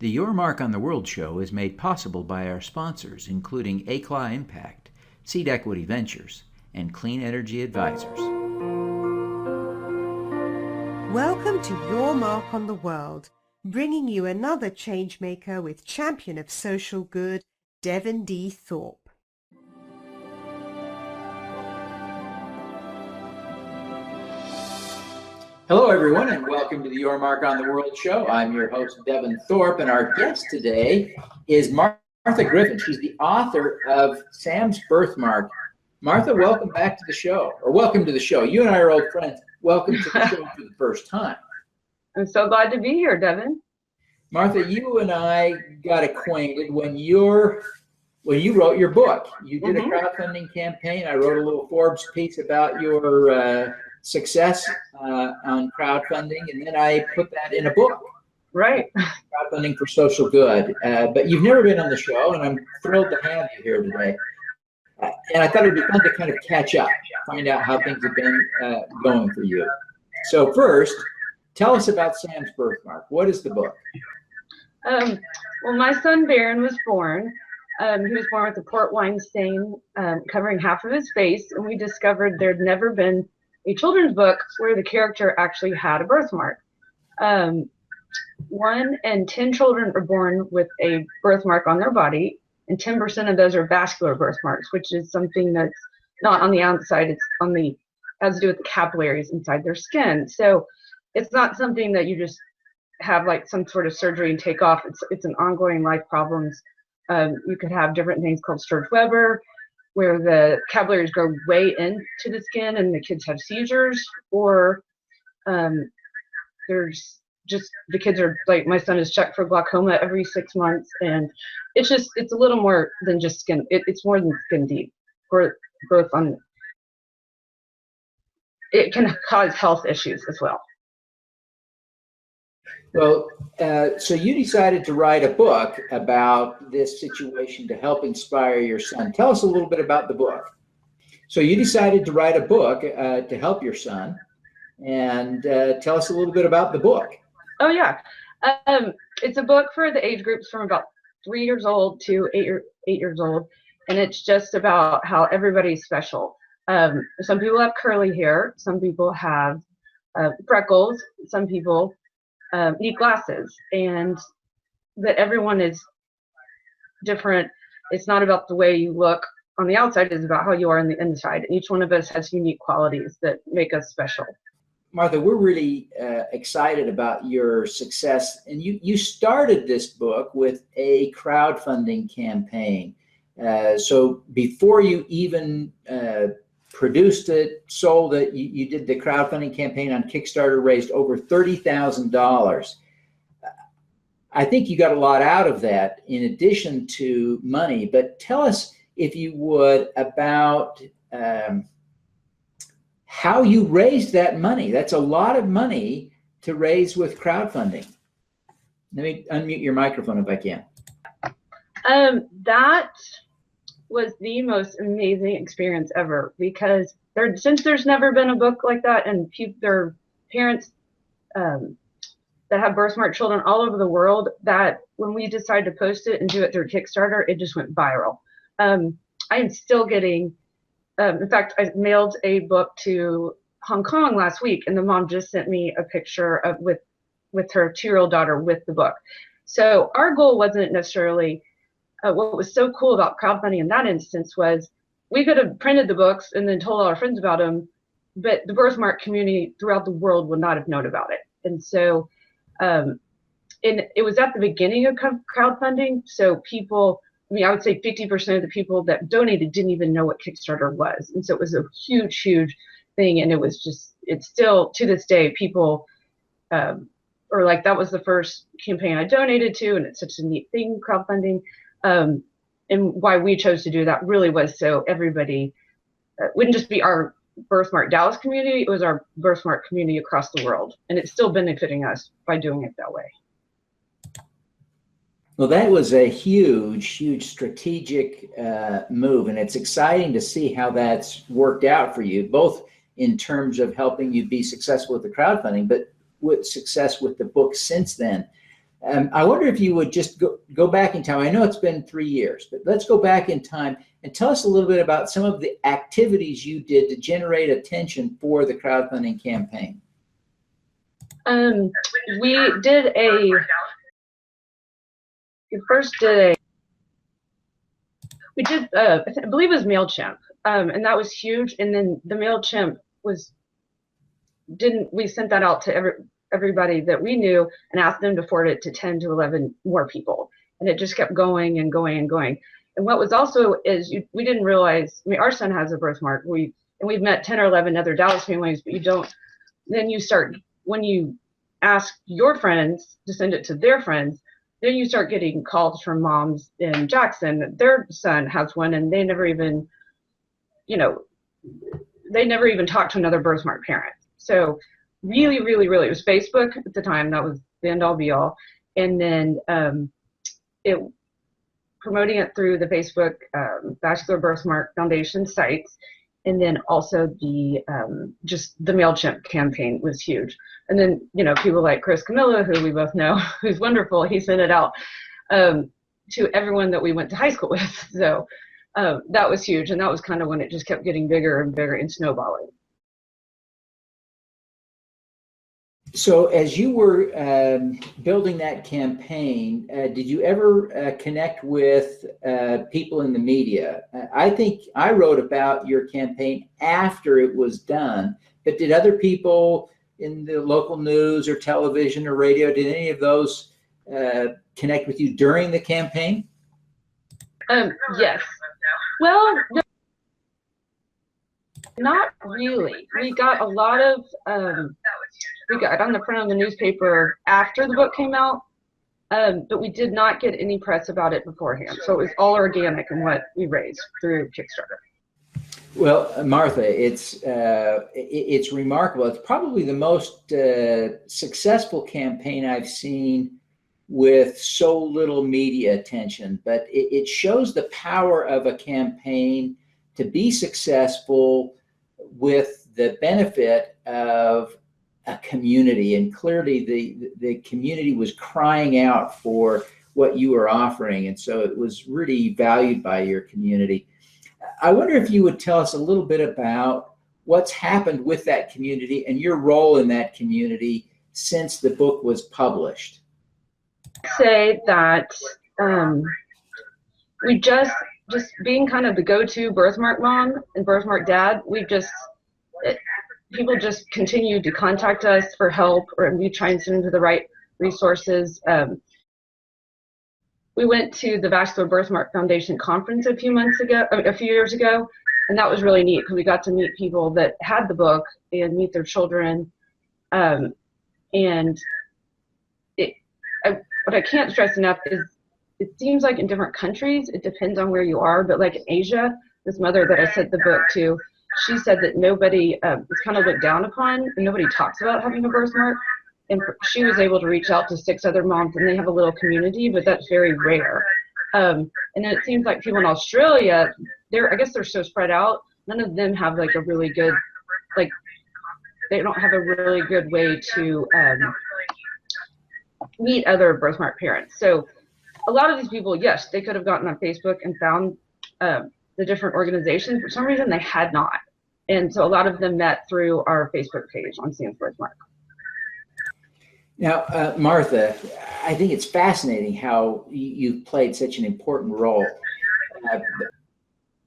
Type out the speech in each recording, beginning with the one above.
The Your Mark on the World show is made possible by our sponsors, including ACLA Impact, Seed Equity Ventures, and Clean Energy Advisors. Welcome to Your Mark on the World, bringing you another changemaker with champion of social good, Devin D. Thorpe. Hello, everyone, and welcome to the Your Mark on the World show. I'm your host, Devin Thorpe, and our guest today is Martha Griffin. She's the author of Sam's Birthmark. Martha, welcome back to the show, or welcome to the show. You and I are old friends. Welcome to the show for the first time. I'm so glad to be here, Devin. Martha, you and I got acquainted when you wrote your book. You did a crowdfunding campaign. I wrote a little Forbes piece about your success on crowdfunding, and then I put that in a book. Right. Crowdfunding for social good. But you've never been on the show, and I'm thrilled to have you here today. And I thought it would be fun to kind of catch up, find out how things have been going for you. So first, tell us about Sam's Birthmark. What is the book? Well, my son Barron was born. He was born with a port wine stain covering half of his face, and we discovered there'd never been a children's book where the character actually had a birthmark. 1 in 10 children are born with a birthmark on their body, and 10% of those are vascular birthmarks, which is something that's not on the outside. It's on the has to do with the capillaries inside their skin. So it's not something that you just have like some sort of surgery and take off. It's an ongoing life problems. You could have different things called Sturge-Weber, where the capillaries go way into the skin and the kids have seizures, or there's just the kids are like, my son is checked for glaucoma every 6 months, and it's a little more than just skin. It's more than skin deep. For both on, it can cause health issues as well. Well, so you decided to write a book about this situation to help inspire your son. Tell us a little bit about the book. So you decided to write a book to help your son, and tell us a little bit about the book. Oh, yeah. It's a book for the age groups from about 3 years old to 8 years old, and it's just about how everybody's special. Some people have curly hair, some people have freckles, some people need glasses, and that everyone is different. It's not about the way you look on the outside, it's about how you are on the inside. Each one of us has unique qualities that make us special. Martha, we're really excited about your success, and you started this book with a crowdfunding campaign. So before you even produced it, sold it, you did the crowdfunding campaign on Kickstarter, raised over $30,000. I think you got a lot out of that in addition to money, but tell us, if you would, about how you raised that money. That's a lot of money to raise with crowdfunding. Let me unmute your microphone if I can. That was the most amazing experience ever, because since there's never been a book like that, and there parents that have birthmark children all over the world, that when we decided to post it and do it through Kickstarter, it just went viral. I am still getting, in fact, I mailed a book to Hong Kong last week, and the mom just sent me a picture of with her 2-year-old daughter with the book. So our goal wasn't necessarily what was so cool about crowdfunding in that instance was we could have printed the books and then told all our friends about them, but the birthmark community throughout the world would not have known about it. And so it was at the beginning of crowdfunding. So people, I would say 50% of the people that donated didn't even know what Kickstarter was. And so it was a huge, huge thing. And it's still to this day, people are like, that was the first campaign I donated to. And it's such a neat thing, crowdfunding. And why we chose to do that really was so everybody wouldn't just be our Birthmark Dallas community, it was our Birthmark community across the world. And it's still benefiting us by doing it that way. Well, that was a huge, huge strategic move, and it's exciting to see how that's worked out for you, both in terms of helping you be successful with the crowdfunding, but with success with the book since then. I wonder if you would just go back in time. I know it's been 3 years, but let's go back in time and tell us a little bit about some of the activities you did to generate attention for the crowdfunding campaign. We did I believe it was MailChimp, and that was huge. And then the MailChimp we sent that out to everybody that we knew and asked them to forward it to 10 to 11 more people. And it just kept going and going and going. And what was also is we didn't realize, I mean, our son has a birthmark. We've met 10 or 11 other Dallas families, but then you start, when you ask your friends to send it to their friends, then you start getting calls from moms in Jackson. Their son has one, and they never even, talked to another birthmark parent. So really, really, really, it was Facebook at the time. That was the end all be all. And then promoting it through the Facebook Vascular Birthmark Foundation sites. And then also just the MailChimp campaign was huge. And then, people like Chris Camilla, who we both know, who's wonderful, he sent it out to everyone that we went to high school with. So that was huge. And that was kind of when it just kept getting bigger and bigger and snowballing. So as you were building that campaign, did you ever connect with people in the media? I think I wrote about your campaign after it was done, but did other people in the local news or television or radio, did any of those connect with you during the campaign? Yes. Well, no, not really. We got a lot of, we got on the front of the newspaper after the book came out, but we did not get any press about it beforehand. So it was all organic in what we raised through Kickstarter. Well, Martha, it's remarkable. It's probably the most successful campaign I've seen with so little media attention, but it shows the power of a campaign to be successful with the benefit of a community. And clearly the community was crying out for what you were offering. And so it was really valued by your community. I wonder if you would tell us a little bit about what's happened with that community and your role in that community since the book was published. Say that we just being kind of the go-to birthmark mom and birthmark dad, people just continued to contact us for help, or we try and send them to the right resources. We went to the Vascular Birthmark Foundation conference a few years ago, and that was really neat because we got to meet people that had the book and meet their children. What I can't stress enough is it seems like in different countries, it depends on where you are, but like in Asia, this mother that I sent the book to, she said that nobody is kind of looked down upon and nobody talks about having a birthmark. And she was able to reach out to 6 other moms, and they have a little community, but that's very rare. And then it seems like people in Australia, I guess they're so spread out, none of them have like a really good, they don't have a really good way to meet other birthmark parents. So a lot of these people, yes, they could have gotten on Facebook and found the different organizations. For some reason, they had not. And so a lot of them met through our Facebook page on Sam's Birthmark. Now, Martha, I think it's fascinating how you've played such an important role.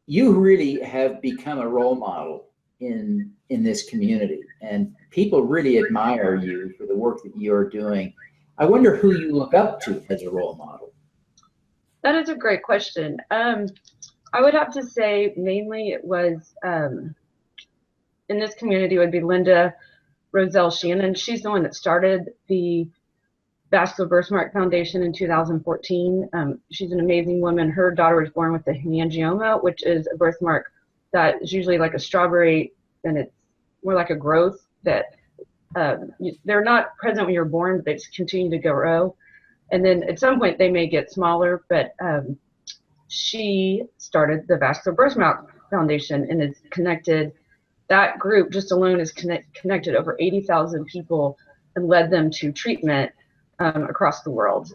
You really have become a role model in this community, and people really admire you for the work that you're doing. I wonder who you look up to as a role model. That is a great question. I would have to say mainly it was in this community would be Linda Roselle Shannon. She's the one that started the Vascular Birthmark Foundation in 2014. She's an amazing woman. Her daughter was born with a hemangioma, which is a birthmark that is usually like a strawberry, and it's more like a growth that they're not present when you're born, but they just continue to grow. And then at some point they may get smaller, but she started the Vascular Birthmark Foundation and is connected. That group just alone is connected over 80,000 people and led them to treatment across the world.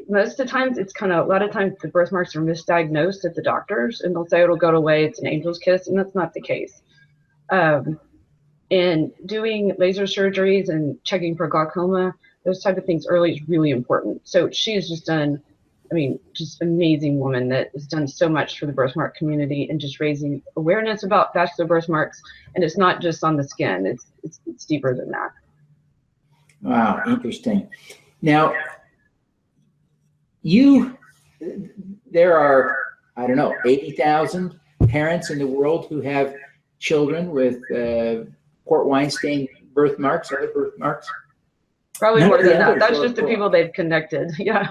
Most of the times, a lot of times the birthmarks are misdiagnosed at the doctors, and they'll say it'll go away, it's an angel's kiss, and that's not the case. And doing laser surgeries and checking for glaucoma, those type of things early is really important. So she's just done, just amazing woman that has done so much for the birthmark community and just raising awareness about vascular birthmarks. And it's not just on the skin; it's deeper than that. Wow, interesting. Now, there are, 80,000 parents in the world who have children with port wine stain birthmarks, other birthmarks. Probably more than that. That's just the people they've connected. Yeah.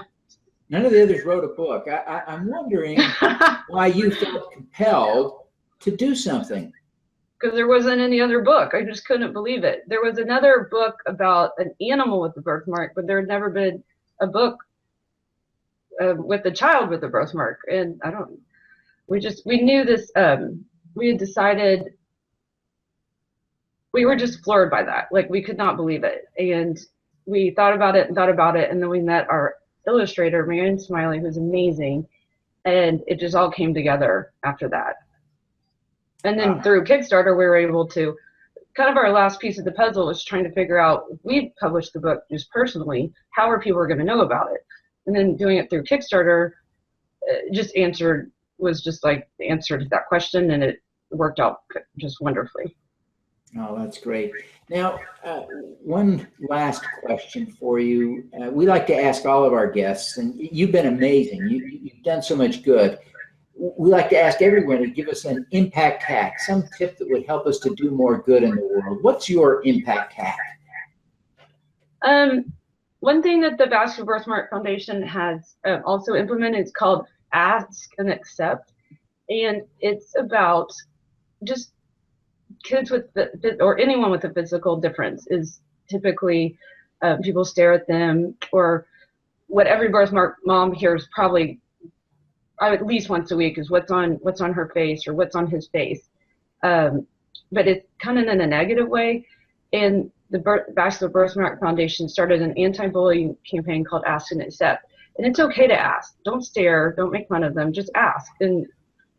None of the others wrote a book. I'm wondering why you felt compelled to do something. Because there wasn't any other book. I just couldn't believe it. There was another book about an animal with a birthmark, but there had never been a book with a child with a birthmark. And we knew this, we had decided, we were just floored by that. Like, we could not believe it. And we thought about it. And then we met our illustrator, Marion Smiley, who's amazing. And it just all came together after that. And then through Kickstarter, we were able to, kind of our last piece of the puzzle was trying to figure out, if we published the book just personally, how are people going to know about it? And then doing it through Kickstarter was just like the answer to that question, and it worked out just wonderfully. Oh, that's great. Now, one last question for you. We like to ask all of our guests, and you've been amazing. You've done so much good. We like to ask everyone to give us an impact hack, some tip that would help us to do more good in the world. What's your impact hack? One thing that the Vascular Birthmark Foundation has also implemented is called Ask and Accept. And it's about just kids with or anyone with a physical difference is typically people stare at them, or what every birthmark mom hears probably at least once a week is what's on her face or what's on his face. But it's kind of in a negative way. And the Vascular Birthmark Foundation started an anti-bullying campaign called Ask and Accept. And it's okay to ask. Don't stare. Don't make fun of them. Just ask. And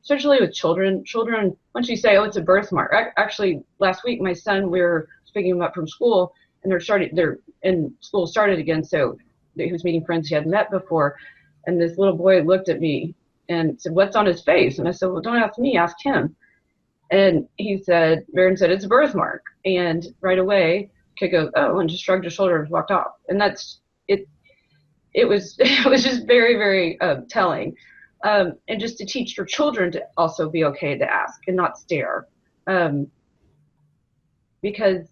especially with children, once you say, oh, it's a birthmark. Actually, last week, my son, we were picking him up from school, and school started again. So he was meeting friends he hadn't met before. And this little boy looked at me and said, what's on his face? And I said, well, don't ask me, ask him. And Barron said, it's a birthmark. And right away, kid goes, oh, and just shrugged his shoulders and walked off. And that's it. It was just very, very telling. And just to teach your children to also be okay to ask and not stare. Because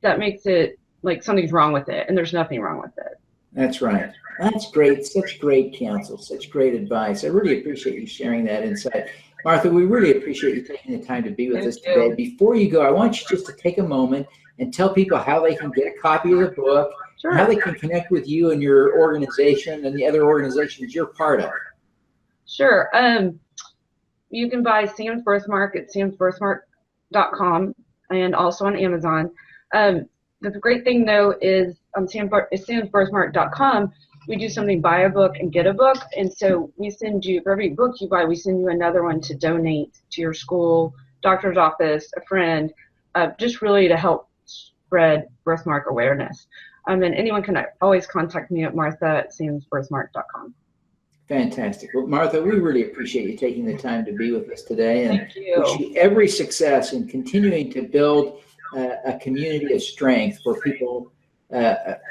that makes it like something's wrong with it, and there's nothing wrong with it. That's right. That's great. Such great counsel, such great advice. I really appreciate you sharing that insight. Martha, we really appreciate you taking the time to be with us today. Before you go, I want you just to take a moment and tell people how they can get a copy of the book, Sure. How they can connect with you and your organization and the other organizations you're part of. Sure. You can buy Sam's Birthmark at samsbirthmark.com and also on Amazon. The great thing, though, is on samsbirthmark.com, we do something, buy a book and get a book. And so we send you, for every book you buy, we send you another one to donate to your school, doctor's office, a friend, just really to help spread birthmark awareness. And anyone can always contact me at martha@samsbirthmark.com. Fantastic. Well, Martha, we really appreciate you taking the time to be with us today, and Thank you. wish you every success in continuing to build a community of strength for people that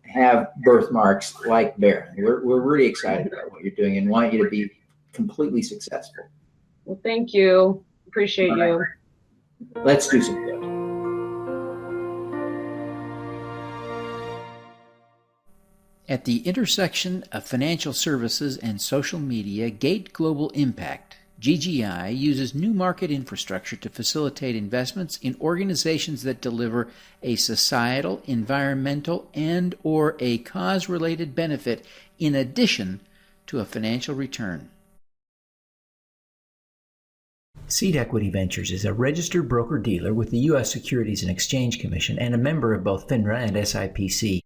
have birthmarks like Barron. We're really excited about what you're doing and want you to be completely successful. Well, thank you. Appreciate you. Let's do some good. At the intersection of financial services and social media, Gate Global Impact, GGI, uses new market infrastructure to facilitate investments in organizations that deliver a societal, environmental, and/or a cause-related benefit in addition to a financial return. Seed Equity Ventures is a registered broker-dealer with the U.S. Securities and Exchange Commission and a member of both FINRA and SIPC.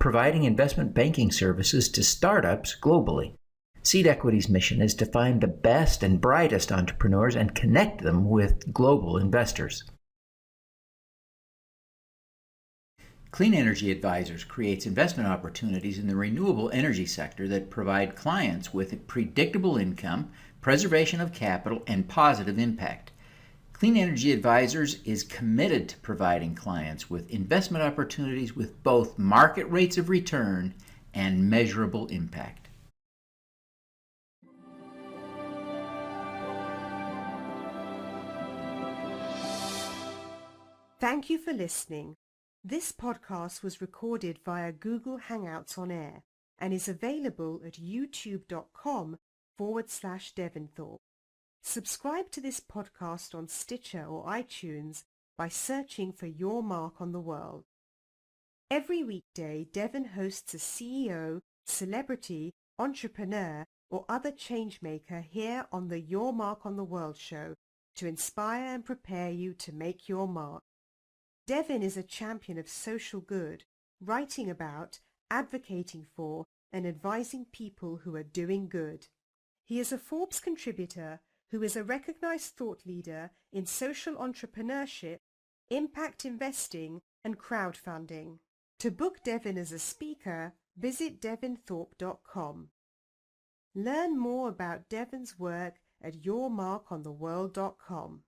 providing investment banking services to startups globally. Seed Equity's mission is to find the best and brightest entrepreneurs and connect them with global investors. Clean Energy Advisors creates investment opportunities in the renewable energy sector that provide clients with predictable income, preservation of capital, and positive impact. Clean Energy Advisors is committed to providing clients with investment opportunities with both market rates of return and measurable impact. Thank you for listening. This podcast was recorded via Google Hangouts on Air and is available at youtube.com/Devin Thorpe. Subscribe to this podcast on Stitcher or iTunes by searching for Your Mark on the World. Every weekday, Devin hosts a CEO, celebrity, entrepreneur, or other changemaker here on the Your Mark on the World show to inspire and prepare you to make your mark. Devin is a champion of social good, writing about, advocating for, and advising people who are doing good. He is a Forbes contributor who is a recognized thought leader in social entrepreneurship, impact investing, and crowdfunding. To book Devin as a speaker, visit devinthorpe.com. Learn more about Devin's work at yourmarkontheworld.com.